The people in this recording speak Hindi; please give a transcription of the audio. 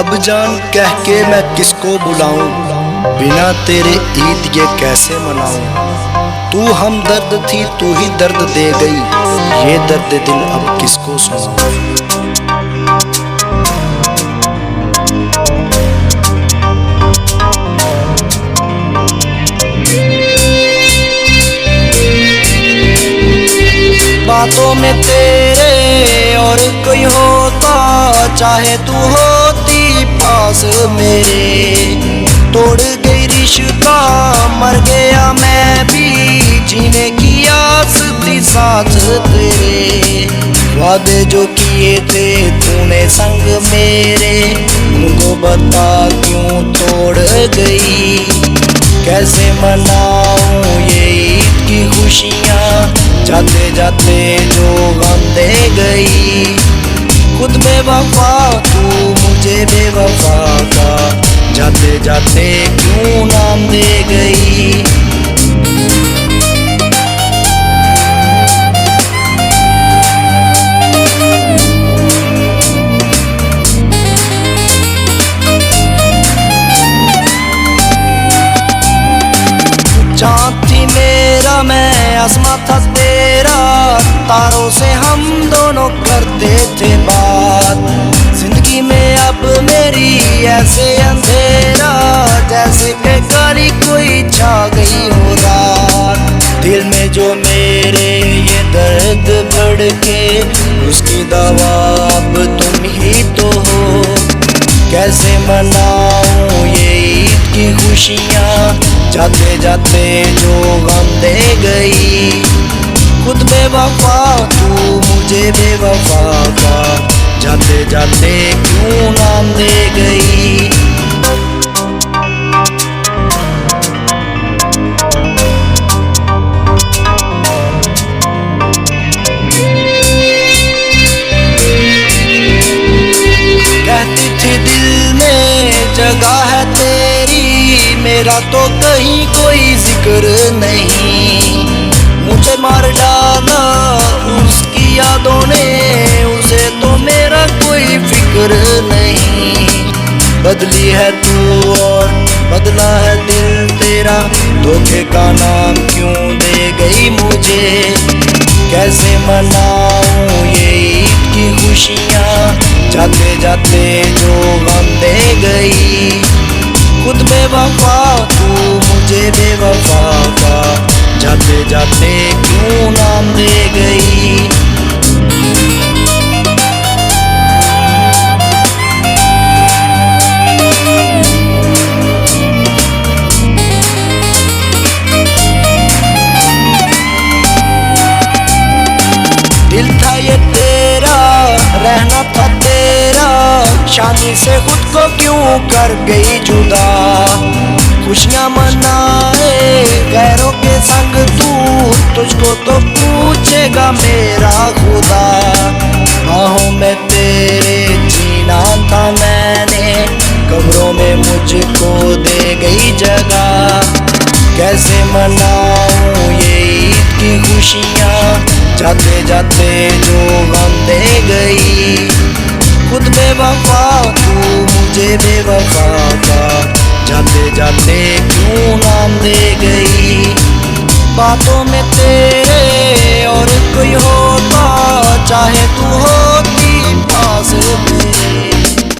अब जान कह के मैं किसको बुलाऊं, बिना तेरे ईद ये कैसे मनाऊं। तू हमदर्द थी, तू ही दर्द दे गई, ये दर्द दिल अब किसको सुनाऊं। बातों में तेरे और कोई होता, चाहे तू होती पास मेरे। तोड़ गई रिश्ता, मर गया मैं भी, जीने की आस थी साथ तेरे। वादे जो किए थे तूने संग मेरे, उनको बता क्यों तोड़ गई। कैसे मनाऊं ये ईद की खुशियाँ, जाते जाते जो गम दे गई। खुद बेवफा तू मुझे बेवफा का, जाते जाते क्यों नाम दे गई। चाँद थी मेरा, मैं आसमां था तेरा, तारों से हम दोनों करते थे बात। जिंदगी में अब मेरी ऐसे अंधेरा, जैसे कि काली कोई छा गई हो रात। दिल में जो मेरे ये दर्द बढ़ के, उसकी दवा अब तुम ही तो हो। कैसे मनाऊं ये ईद की खुशियाँ, जाते जाते जो गम दे गई। खुद बेवफा तू मुझे बेवफा का, जाते जाते क्यों नाम दे गई। कहती थी दिल में जगह है तेरी, मेरा तो कहीं कोई जिक्र नहीं। मुझे मार डाला उसकी यादों ने, उसे तो मेरा कोई फिक्र नहीं। बदली है तू और बदला है दिल तेरा, धोखे का नाम क्यों दे गई मुझे। कैसे मनाऊं ये ईद की खुशियाँ, जाते जाते जो गम दे गई। खुद बेवफा तू मुझे बेवफा का, जाते जाते क्यों नाम दे गई। दिल था ये तेरा, रहना था तेरा, शादी से खुद को क्यों कर गई जुदा। खुशियाँ मनाए गैरों के संग तू, तुझको तो पूछेगा मेरा खुदा। बाहों में तेरे जीना था मैंने, कब्रों में मुझको दे गई जगह। कैसे मनाऊं ये ईद की खुशियाँ, जाते जाते जो गम दे गई। खुद बेवफा तू मुझे बेवफा का, जाते जाते क्यों नाम दे गई। बातों में तेरे और कोई होता, चाहे